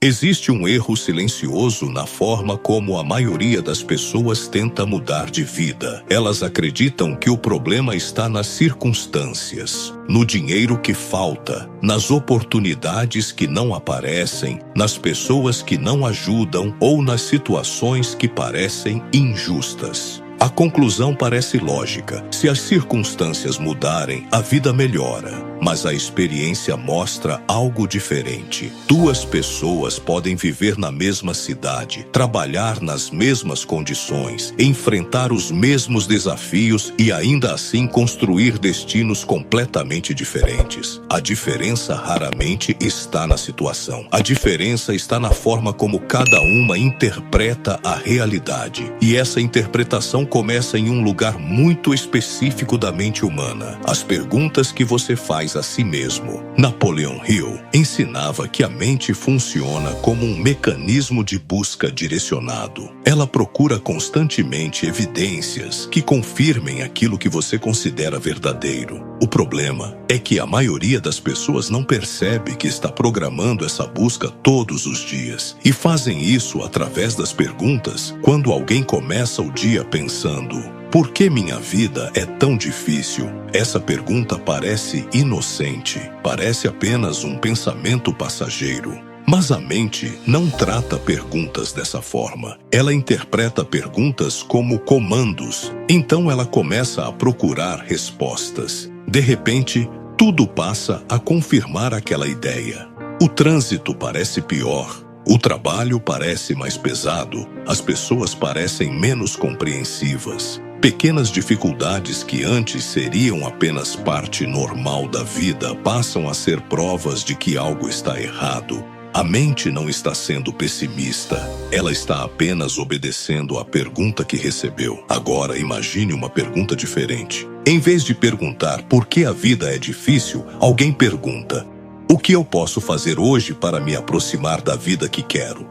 Existe um erro silencioso na forma como a maioria das pessoas tenta mudar de vida. Elas acreditam que o problema está nas circunstâncias, no dinheiro que falta, nas oportunidades que não aparecem, nas pessoas que não ajudam ou nas situações que parecem injustas. A conclusão parece lógica. Se as circunstâncias mudarem, a vida melhora. Mas a experiência mostra algo diferente. Duas pessoas podem viver na mesma cidade, trabalhar nas mesmas condições, enfrentar os mesmos desafios e ainda assim construir destinos completamente diferentes. A diferença raramente está na situação. A diferença está na forma como cada uma interpreta a realidade. E essa interpretação começa em um lugar muito específico da mente humana. As perguntas que você faz a si mesmo. Napoleon Hill ensinava que a mente funciona como um mecanismo de busca direcionado. Ela procura constantemente evidências que confirmem aquilo que você considera verdadeiro. O problema é que a maioria das pessoas não percebe que está programando essa busca todos os dias e fazem isso através das perguntas. Quando alguém começa o dia pensando: por que minha vida é tão difícil? Essa pergunta parece inocente, parece apenas um pensamento passageiro. Mas a mente não trata perguntas dessa forma. Ela interpreta perguntas como comandos. Então ela começa a procurar respostas. De repente, tudo passa a confirmar aquela ideia. O trânsito parece pior. O trabalho parece mais pesado. As pessoas parecem menos compreensivas. Pequenas dificuldades que antes seriam apenas parte normal da vida passam a ser provas de que algo está errado. A mente não está sendo pessimista. Ela está apenas obedecendo à pergunta que recebeu. Agora imagine uma pergunta diferente. Em vez de perguntar por que a vida é difícil, alguém pergunta: o que eu posso fazer hoje para me aproximar da vida que quero?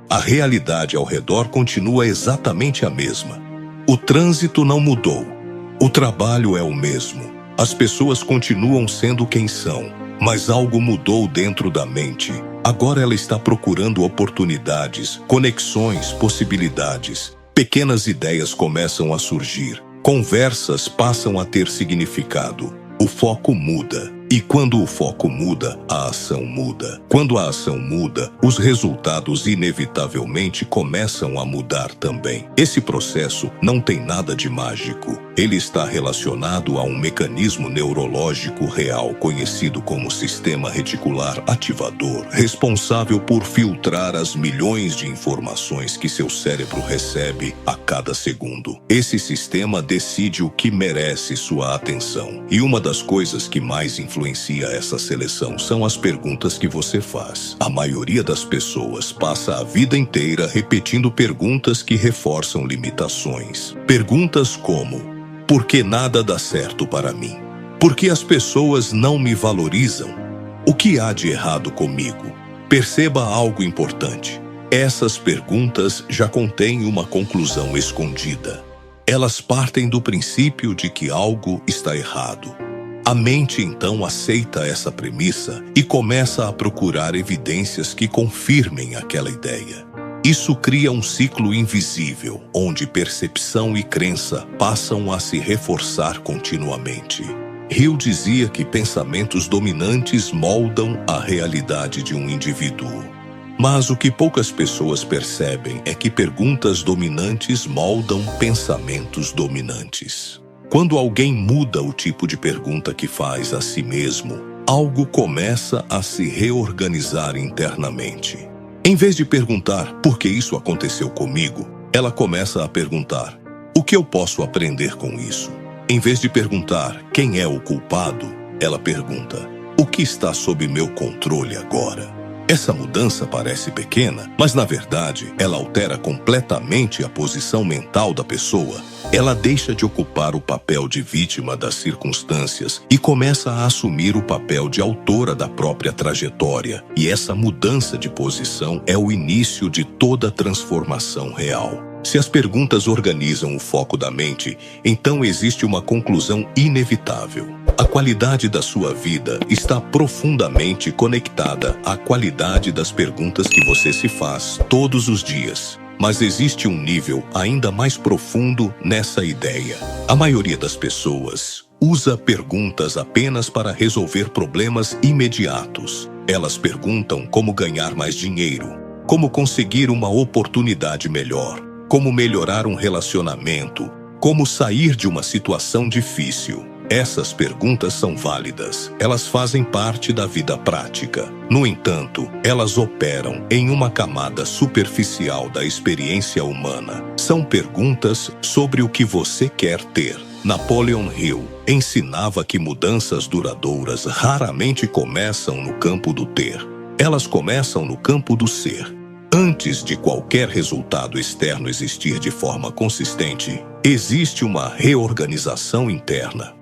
A realidade ao redor continua exatamente a mesma. O trânsito não mudou. O trabalho é o mesmo. As pessoas continuam sendo quem são. Mas algo mudou dentro da mente. Agora ela está procurando oportunidades, conexões, possibilidades. Pequenas ideias começam a surgir. Conversas passam a ter significado. O foco muda. E quando o foco muda, a ação muda. Quando a ação muda, os resultados inevitavelmente começam a mudar também. Esse processo não tem nada de mágico. Ele está relacionado a um mecanismo neurológico real conhecido como sistema reticular ativador, responsável por filtrar as milhões de informações que seu cérebro recebe a cada segundo. Esse sistema decide o que merece sua atenção. E uma das coisas que mais influencia essa seleção são as perguntas que você faz. A maioria das pessoas passa a vida inteira repetindo perguntas que reforçam limitações. Perguntas como: por que nada dá certo para mim? Por que as pessoas não me valorizam? O que há de errado comigo? Perceba algo importante. Essas perguntas já contêm uma conclusão escondida. Elas partem do princípio de que algo está errado. A mente então aceita essa premissa e começa a procurar evidências que confirmem aquela ideia. Isso cria um ciclo invisível, onde percepção e crença passam a se reforçar continuamente. Hill dizia que pensamentos dominantes moldam a realidade de um indivíduo. Mas o que poucas pessoas percebem é que perguntas dominantes moldam pensamentos dominantes. Quando alguém muda o tipo de pergunta que faz a si mesmo, algo começa a se reorganizar internamente. Em vez de perguntar por que isso aconteceu comigo, ela começa a perguntar: o que eu posso aprender com isso? Em vez de perguntar quem é o culpado, ela pergunta: o que está sob meu controle agora? Essa mudança parece pequena, mas na verdade ela altera completamente a posição mental da pessoa. Ela deixa de ocupar o papel de vítima das circunstâncias e começa a assumir o papel de autora da própria trajetória. E essa mudança de posição é o início de toda transformação real. Se as perguntas organizam o foco da mente, então existe uma conclusão inevitável. A qualidade da sua vida está profundamente conectada à qualidade das perguntas que você se faz todos os dias. Mas existe um nível ainda mais profundo nessa ideia. A maioria das pessoas usa perguntas apenas para resolver problemas imediatos. Elas perguntam como ganhar mais dinheiro, como conseguir uma oportunidade melhor, como melhorar um relacionamento, como sair de uma situação difícil. Essas perguntas são válidas, elas fazem parte da vida prática. No entanto, elas operam em uma camada superficial da experiência humana. São perguntas sobre o que você quer ter. Napoleon Hill ensinava que mudanças duradouras raramente começam no campo do ter. Elas começam no campo do ser. Antes de qualquer resultado externo existir de forma consistente, existe uma reorganização interna.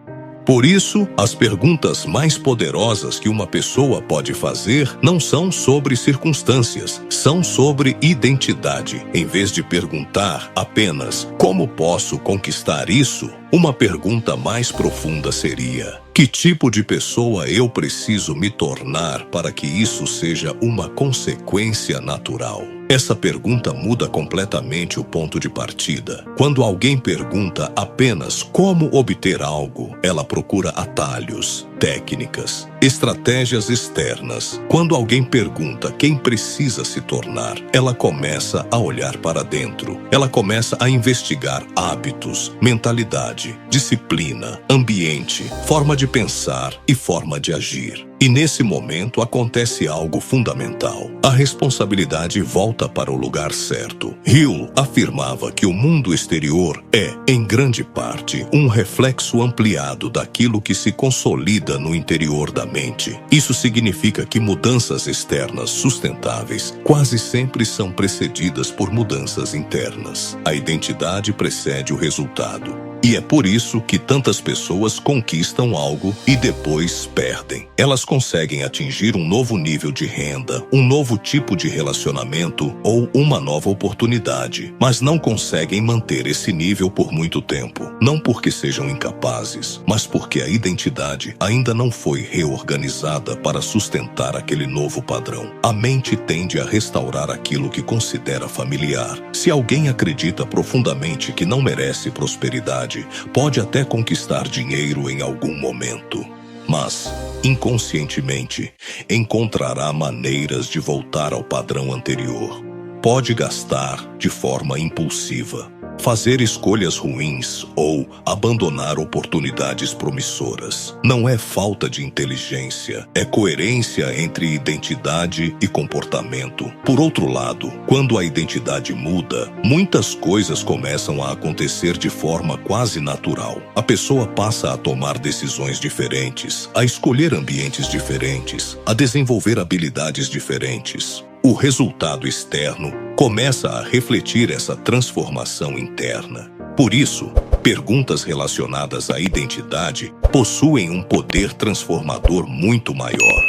Por isso, as perguntas mais poderosas que uma pessoa pode fazer não são sobre circunstâncias, são sobre identidade. Em vez de perguntar apenas como posso conquistar isso, uma pergunta mais profunda seria: que tipo de pessoa eu preciso me tornar para que isso seja uma consequência natural? Essa pergunta muda completamente o ponto de partida. Quando alguém pergunta apenas como obter algo, ela procura atalhos, técnicas, estratégias externas. Quando alguém pergunta quem precisa se tornar, ela começa a olhar para dentro. Ela começa a investigar hábitos, mentalidade, disciplina, ambiente, forma de pensar e forma de agir. E nesse momento acontece algo fundamental. A responsabilidade volta para o lugar certo. Hill afirmava que o mundo exterior é, em grande parte, um reflexo ampliado daquilo que se consolida no interior da mente. Isso significa que mudanças externas sustentáveis quase sempre são precedidas por mudanças internas. A identidade precede o resultado. E é por isso que tantas pessoas conquistam algo e depois perdem. Elas conseguem atingir um novo nível de renda, um novo tipo de relacionamento ou uma nova oportunidade, mas não conseguem manter esse nível por muito tempo. Não porque sejam incapazes, mas porque a identidade ainda não foi reorganizada para sustentar aquele novo padrão. A mente tende a restaurar aquilo que considera familiar. Se alguém acredita profundamente que não merece prosperidade, pode até conquistar dinheiro em algum momento, mas, inconscientemente, encontrará maneiras de voltar ao padrão anterior. Pode gastar de forma impulsiva, fazer escolhas ruins ou abandonar oportunidades promissoras. Não é falta de inteligência, é coerência entre identidade e comportamento. Por outro lado, quando a identidade muda, muitas coisas começam a acontecer de forma quase natural. A pessoa passa a tomar decisões diferentes, a escolher ambientes diferentes, a desenvolver habilidades diferentes. O resultado externo começa a refletir essa transformação interna. Por isso, perguntas relacionadas à identidade possuem um poder transformador muito maior.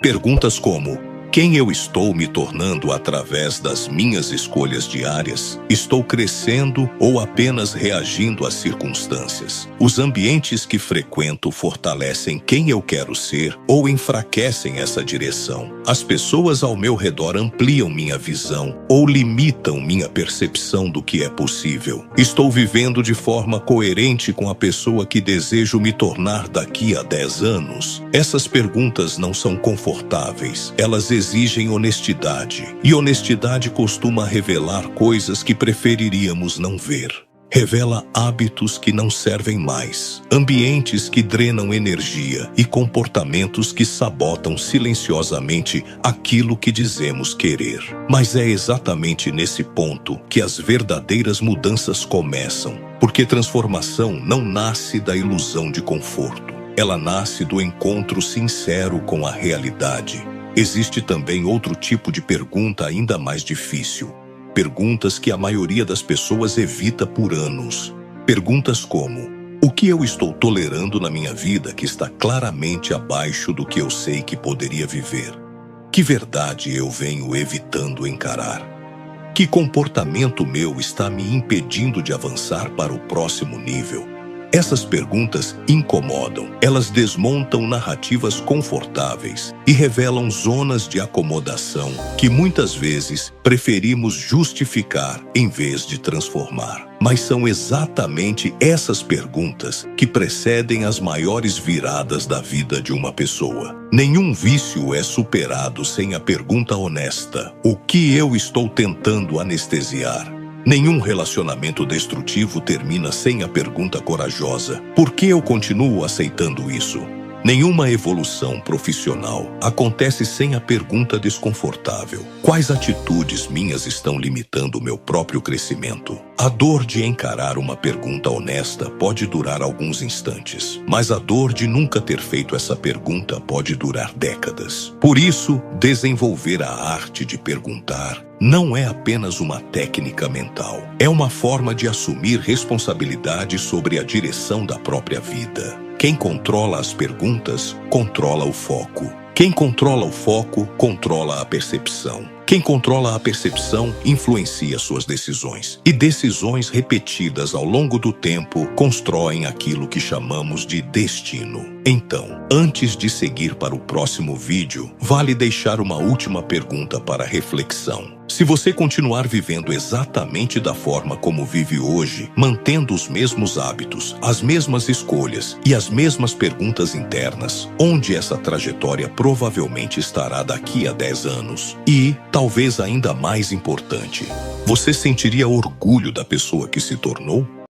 Perguntas como: quem eu estou me tornando através das minhas escolhas diárias? Estou crescendo ou apenas reagindo às circunstâncias? Os ambientes que frequento fortalecem quem eu quero ser ou enfraquecem essa direção? As pessoas ao meu redor ampliam minha visão ou limitam minha percepção do que é possível? Estou vivendo de forma coerente com a pessoa que desejo me tornar daqui a 10 anos? Essas perguntas não são confortáveis. Elas exigem honestidade, e honestidade costuma revelar coisas que preferiríamos não ver. Revela hábitos que não servem mais, ambientes que drenam energia e comportamentos que sabotam silenciosamente aquilo que dizemos querer. Mas é exatamente nesse ponto que as verdadeiras mudanças começam, porque transformação não nasce da ilusão de conforto. Ela nasce do encontro sincero com a realidade. Existe também outro tipo de pergunta ainda mais difícil. Perguntas que a maioria das pessoas evita por anos. Perguntas como: o que eu estou tolerando na minha vida que está claramente abaixo do que eu sei que poderia viver? Que verdade eu venho evitando encarar? Que comportamento meu está me impedindo de avançar para o próximo nível? Essas perguntas incomodam. Elas desmontam narrativas confortáveis e revelam zonas de acomodação que muitas vezes preferimos justificar em vez de transformar. Mas são exatamente essas perguntas que precedem as maiores viradas da vida de uma pessoa. Nenhum vício é superado sem a pergunta honesta: o que eu estou tentando anestesiar? Nenhum relacionamento destrutivo termina sem a pergunta corajosa: por que eu continuo aceitando isso? Nenhuma evolução profissional acontece sem a pergunta desconfortável: quais atitudes minhas estão limitando o meu próprio crescimento? A dor de encarar uma pergunta honesta pode durar alguns instantes, mas a dor de nunca ter feito essa pergunta pode durar décadas. Por isso, desenvolver a arte de perguntar não é apenas uma técnica mental. É uma forma de assumir responsabilidade sobre a direção da própria vida. Quem controla as perguntas, controla o foco. Quem controla o foco, controla a percepção. Quem controla a percepção, influencia suas decisões. E decisões repetidas ao longo do tempo constroem aquilo que chamamos de destino. Então, antes de seguir para o próximo vídeo, vale deixar uma última pergunta para reflexão. Se você continuar vivendo exatamente da forma como vive hoje, mantendo os mesmos hábitos, as mesmas escolhas e as mesmas perguntas internas, onde essa trajetória provavelmente estará daqui a 10 anos? E, talvez ainda mais importante, você sentiria orgulho da pessoa que se tornou?